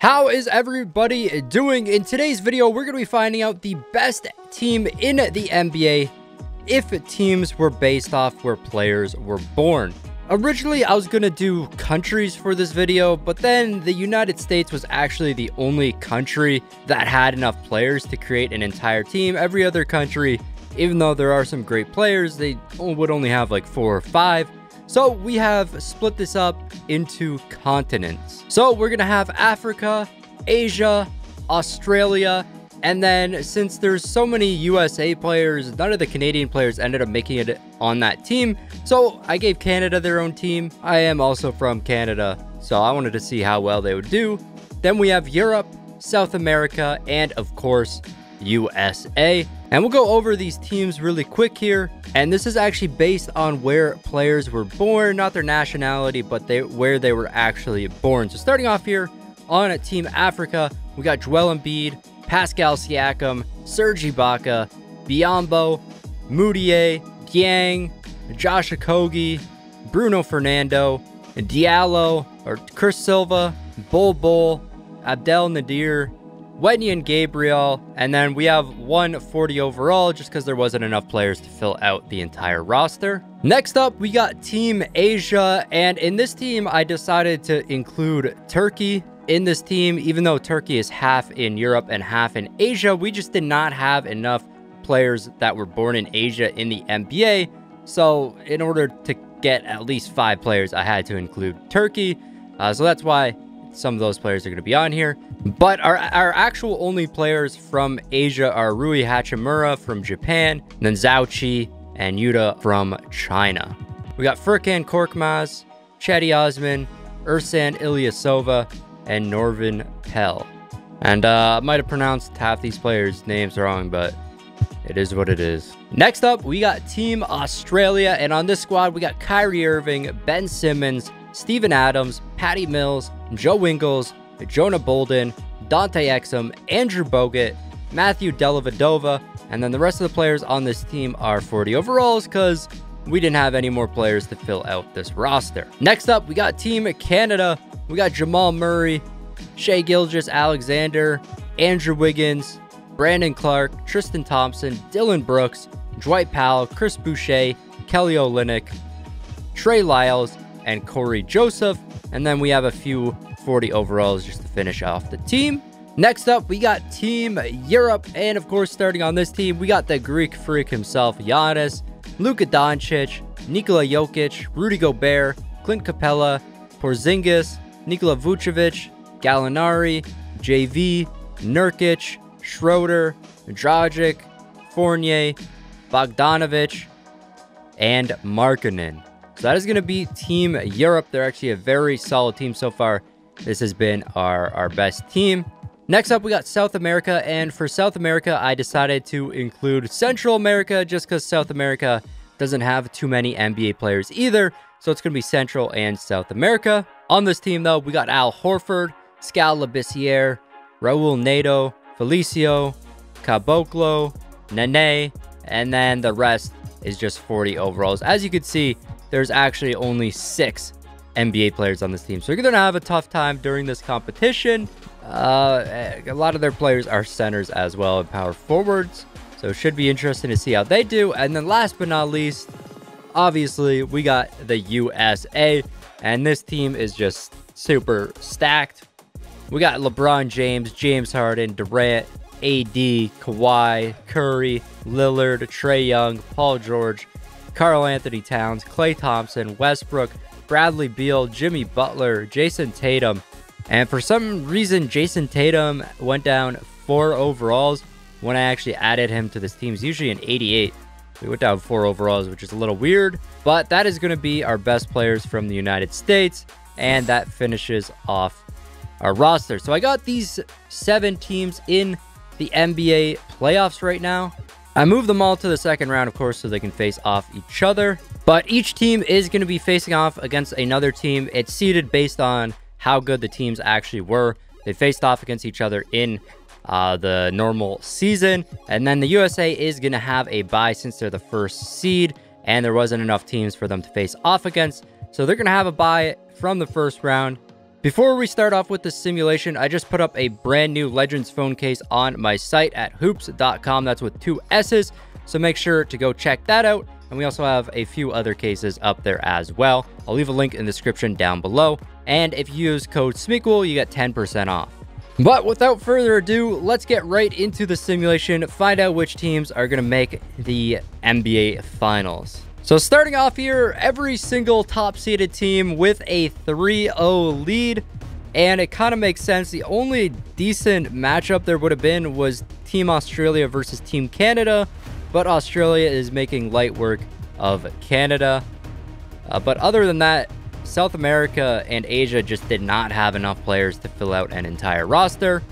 How is everybody doing? In today's video, we're going to be finding out the best team in the NBA if teams were based off where players were born. Originally, I was going to do countries for this video, but then the United States was actually the only country that had enough players to create an entire team. Every other country, even though there are some great players, they would only have like 4 or 5. So we have split this up into continents. So we're going to have Africa, Asia, Australia, and then since there's so many USA players, none of the Canadian players ended up making it on that team. So I gave Canada their own team. I am also from Canada, so I wanted to see how well they would do. Then we have Europe, South America, and of course, USA. And we'll go over these teams really quick here. And this is actually based on where players were born, not their nationality, but where they were actually born. So starting off here on Team Africa, we got Joel Embiid, Pascal Siakam, Serge Ibaka, Biyombo, Mudiay, Dieng, Josh Okogie, Bruno Fernando, Diallo, or Chris Silva, Bol, Abdel Nadir, Wenyen Gabriel, and then we have 140 overall just because there wasn't enough players to fill out the entire roster. Next up, we got Team Asia, and in this team, I decided to include Turkey in this team. Even though Turkey is half in Europe and half in Asia, we just did not have enough players that were born in Asia in the NBA. So in order to get at least 5 players, I had to include Turkey. So that's why some of those players are going to be on here. But our actual only players from Asia are Rui Hachimura from Japan, and then Zhao Qi and Yuta from China. We got Furkan Korkmaz, Cedi Osman, Ersan Ilyasova, and Norvin Pell. And I might have pronounced half these players' names wrong, but it is what it is. Next up, we got Team Australia, and on this squad, we got Kyrie Irving, Ben Simmons, Steven Adams, Patty Mills, Joe Ingles, Jonah Bolden, Dante Exum, Andrew Bogut, Matthew Dellavedova, and then the rest of the players on this team are 40 overalls because we didn't have any more players to fill out this roster. Next up, we got Team Canada. We got Jamal Murray, Shai Gilgeous-Alexander, Andrew Wiggins, Brandon Clark, Tristan Thompson, Dylan Brooks, Dwight Powell, Chris Boucher, Kelly Olynyk, Trey Lyles, and Corey Joseph. And then we have a few 40 overalls just to finish off the team. Next up, we got Team Europe. And of course, starting on this team, we got the Greek freak himself, Giannis, Luka Doncic, Nikola Jokic, Rudy Gobert, Clint Capella, Porzingis, Nikola Vucevic, Gallinari, JV, Nurkic, Schroeder, Dragic, Fournier, Bogdanovic, and Markkanen. So that is going to be Team Europe. They're actually a very solid team so far. This has been our best team. Next up, we got South America. And for South America, I decided to include Central America just because South America doesn't have too many NBA players either. So it's going to be Central and South America. On this team, though, we got Al Horford, Skal Labissiere, Raul Neto, Felicio, Caboclo, Nene, and then the rest is just 40 overalls. As you can see, there's actually only 6 NBA players on this team. So you're going to have a tough time during this competition. A lot of their players are centers as well and power forwards. So it should be interesting to see how they do. And then last but not least, obviously, we got the USA. And this team is just super stacked. We got LeBron James, James Harden, Durant, AD, Kawhi, Curry, Lillard, Trae Young, Paul George, Karl Anthony Towns, Klay Thompson, Westbrook, Bradley Beal, Jimmy Butler, Jason Tatum. And for some reason, Jason Tatum went down 4 overalls when I actually added him to this team. He's usually an 88. We went down 4 overalls, which is a little weird. But that is going to be our best players from the United States. And that finishes off our roster. So I got these 7 teams in the NBA playoffs right now. I moved them all to the second round, of course, so they can face off each other. But each team is going to be facing off against another team. It's seeded based on how good the teams actually were. They faced off against each other in the normal season. And then the USA is going to have a bye since they're the first seed. And there wasn't enough teams for them to face off against. So they're going to have a bye from the first round. Before we start off with the simulation, I just put up a brand new Legends phone case on my site at hoops.com. That's with 2 S's. So make sure to go check that out. And we also have a few other cases up there as well. I'll leave a link in the description down below. And if you use code SMEEQUEL, you get 10% off. But without further ado, let's get right into the simulation, find out which teams are going to make the NBA Finals. So starting off here, every single top-seeded team with a 3-0 lead, and it kind of makes sense. The only decent matchup there would have been was Team Australia versus Team Canada, but Australia is making light work of Canada. But other than that, South America and Asia just did not have enough players to fill out an entire roster.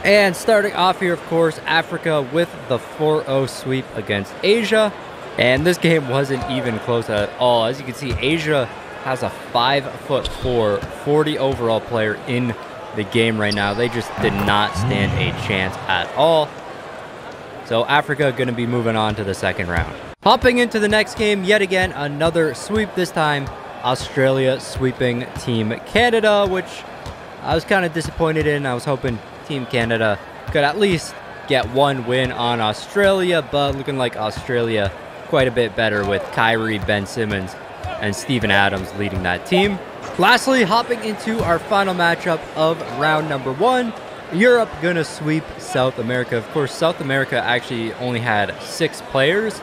And starting off here, of course, Africa with the 4-0 sweep against Asia. And this game wasn't even close at all. As you can see, Asia has a 5'4", 40 overall player in the game right now. They just did not stand a chance at all. So Africa going to be moving on to the second round. Hopping into the next game, yet again, another sweep. This time, Australia sweeping Team Canada, which I was kind of disappointed in. I was hoping Team Canada could at least get one win on Australia, but looking like Australia quite a bit better with Kyrie, Ben Simmons, and Steven Adams leading that team. Lastly, hopping into our final matchup of round number 1, Europe gonna sweep South America. Of course, South America actually only had 6 players.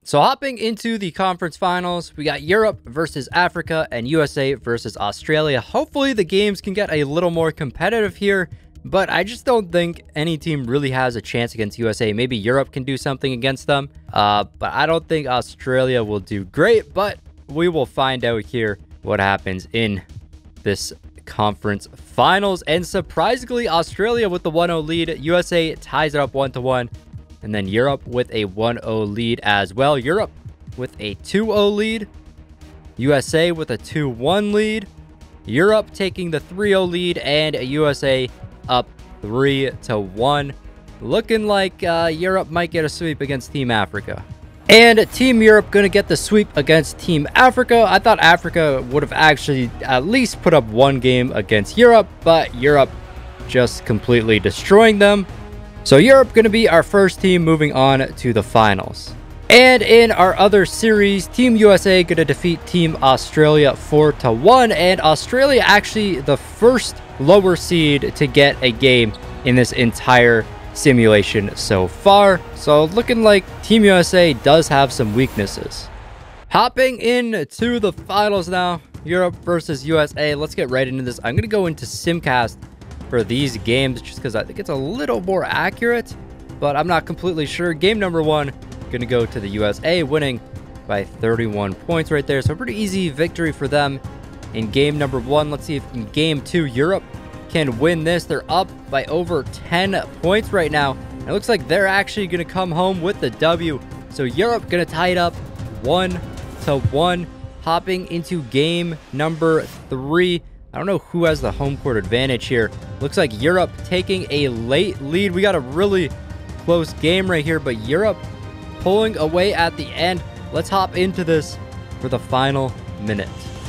So hopping into the conference finals, we got Europe versus Africa and USA versus Australia. Hopefully the games can get a little more competitive here, but I just don't think any team really has a chance against USA. Maybe Europe can do something against them, but I don't think Australia will do great, but we will find out here what happens in this conference finals. And surprisingly, Australia with the 1-0 lead, USA ties it up 1-1, and then Europe with a 1-0 lead as well. Europe with a 2-0 lead, USA with a 2-1 lead, Europe taking the 3-0 lead, and USA up 3-1. Looking like Europe might get a sweep against Team Africa. And Team Europe going to get the sweep against Team Africa. I thought Africa would have actually at least put up one game against Europe, but Europe just completely destroying them. So Europe going to be our first team moving on to the finals. And in our other series, Team USA going to defeat Team Australia 4-1. And Australia actually the first lower seed to get a game in this entire simulation so far. So looking like Team USA does have some weaknesses. Hopping into the finals now, Europe versus USA. Let's get right into this. I'm going to go into Simcast for these games just because I think it's a little more accurate, but I'm not completely sure. Game number 1 going to go to the USA, winning by 31 points right there. So pretty easy victory for them in game number 1. Let's see if in game 2 Europe can win this. They're up by over 10 points right now. It looks like they're actually going to come home with the W. So Europe going to tie it up 1-1. Hopping into game number 3. I don't know who has the home court advantage here. Looks like Europe taking a late lead. We got a really close game right here, but Europe pulling away at the end. Let's hop into this for the final minute.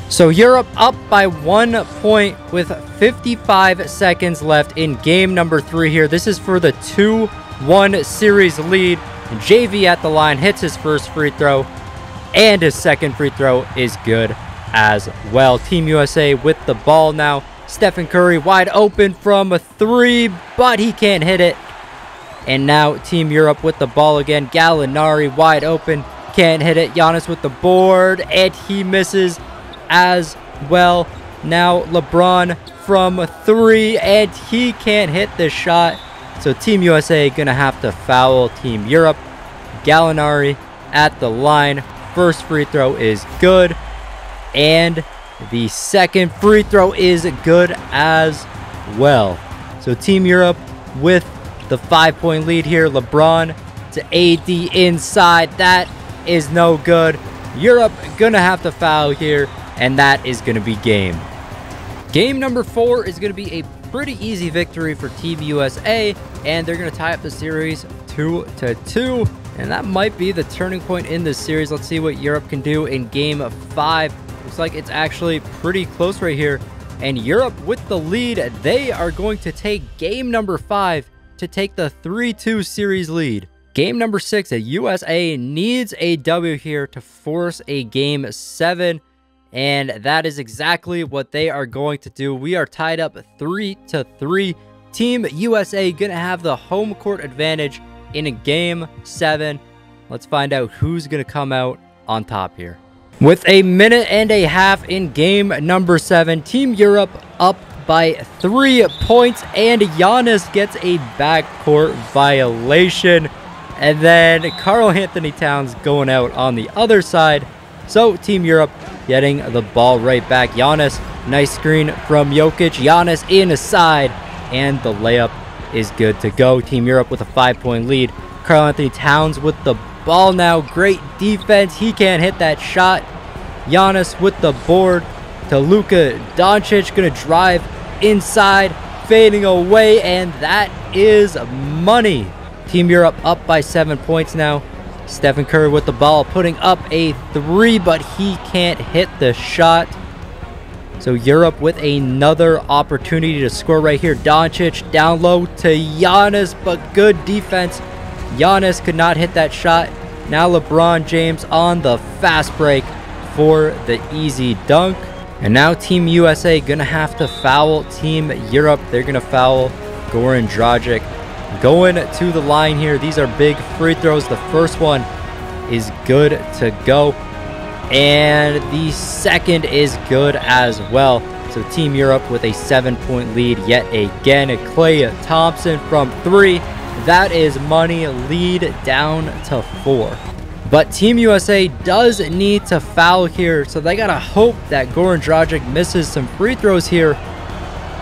So Europe up by 1 point with 55 seconds left in game number 3 here. This is for the 2-1 series lead. And JV at the line hits his first free throw, and his second free throw is good as well. Team USA with the ball now. Stephen Curry wide open from a 3, but he can't hit it. And now Team Europe with the ball again. Gallinari wide open, can't hit it. Giannis with the board, and he misses as well. Now LeBron from 3, and he can't hit this shot. So Team USA gonna have to foul Team Europe. Gallinari at the line. First free throw is good, and the second free throw is good as well. So Team Europe with the 5-point lead here. LeBron to AD inside. That is no good. Europe gonna have to foul here, and that is gonna be game. Game number 4 is gonna be a pretty easy victory for Team USA, and they're gonna tie up the series 2-2, and that might be the turning point in this series. Let's see what Europe can do in game 5. Looks like it's actually pretty close right here. And Europe with the lead, they are going to take game number 5 to take the 3-2 series lead. Game number 6, the USA needs a W here to force a game 7. And that is exactly what they are going to do. We are tied up 3-3. Team USA gonna have the home court advantage in a game 7. Let's find out who's gonna come out on top here. With a minute and a half in game number 7, Team Europe up by 3 points, and Giannis gets a backcourt violation. And then Karl-Anthony Towns going out on the other side. So Team Europe getting the ball right back. Giannis, nice screen from Jokic. Giannis inside, and the layup is good to go. Team Europe with a 5-point lead. Karl-Anthony Towns with the ball now. Great defense. He can't hit that shot. Giannis with the board to Luka Doncic. Going to drive inside, fading away, and that is money. Team Europe up by 7 points now. Stephen Curry with the ball, putting up a 3, but he can't hit the shot. So Europe with another opportunity to score right here. Doncic down low to Giannis, but good defense. Giannis could not hit that shot. Now LeBron James on the fast break for the easy dunk. And now Team USA gonna have to foul Team Europe. They're gonna foul Goran Dragic. Going to the line here. These are big free throws. The first one is good to go, and the second is good as well. So Team Europe with a 7-point lead yet again. Klay Thompson from 3. That is money. Lead down to 4. But Team USA does need to foul here, so they gotta hope that Goran Dragic misses some free throws here.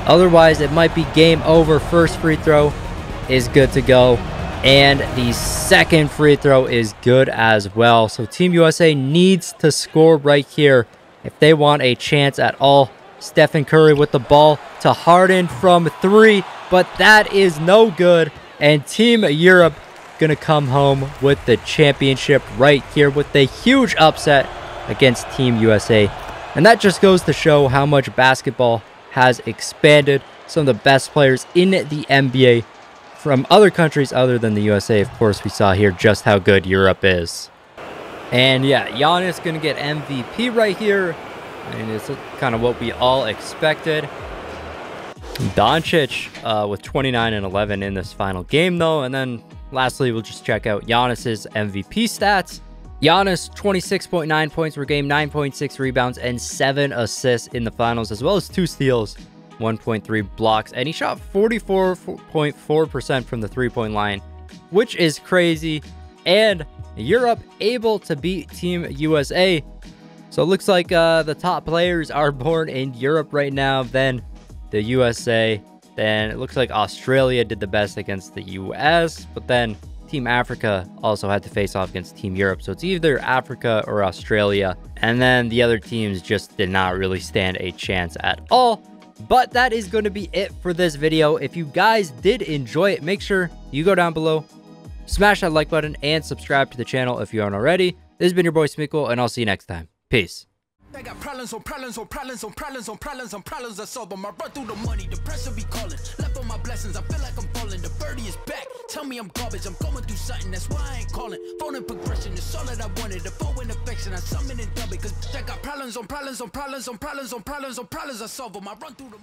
Otherwise, it might be game over. First free throw is good to go, and the second free throw is good as well. So Team USA needs to score right here if they want a chance at all. Stephen Curry with the ball to Harden from 3, but that is no good, and Team Europe gonna come home with the championship right here with a huge upset against Team USA. And that just goes to show how much basketball has expanded. Some of the best players in the NBA from other countries other than the USA. Of course, we saw here just how good Europe is. And yeah, Giannis gonna get MVP right here, and it's kind of what we all expected. Doncic with 29 and 11 in this final game though. And then lastly, we'll just check out Giannis's MVP stats. Giannis 26.9 points per game, 9.6 rebounds, and 7 assists in the finals, as well as 2 steals, 1.3 blocks, and he shot 44.4% from the 3-point line, which is crazy. And Europe able to beat Team USA. So it looks like the top players are born in Europe right now, then the USA. Then it looks like Australia did the best against the US, but then Team Africa also had to face off against Team Europe. So it's either Africa or Australia. And then the other teams just did not really stand a chance at all. But that is going to be it for this video. If you guys did enjoy it, make sure you go down below, smash that like button, and subscribe to the channel if you aren't already. This has been your boy Smeagol, and I'll see you next time. Peace. I got problems on problems on problems on problems on problems on problems. I solve them. I run through the money. The pressure be calling. Left on my blessings. I feel like I'm falling. The birdie is back. Tell me I'm garbage. I'm going through something. That's why I ain't calling. Phone and progression is all that I wanted. The phone and affection. I summon and dub it. Cause I got problems on problems on problems on problems on problems on problems. I solve them. I run through the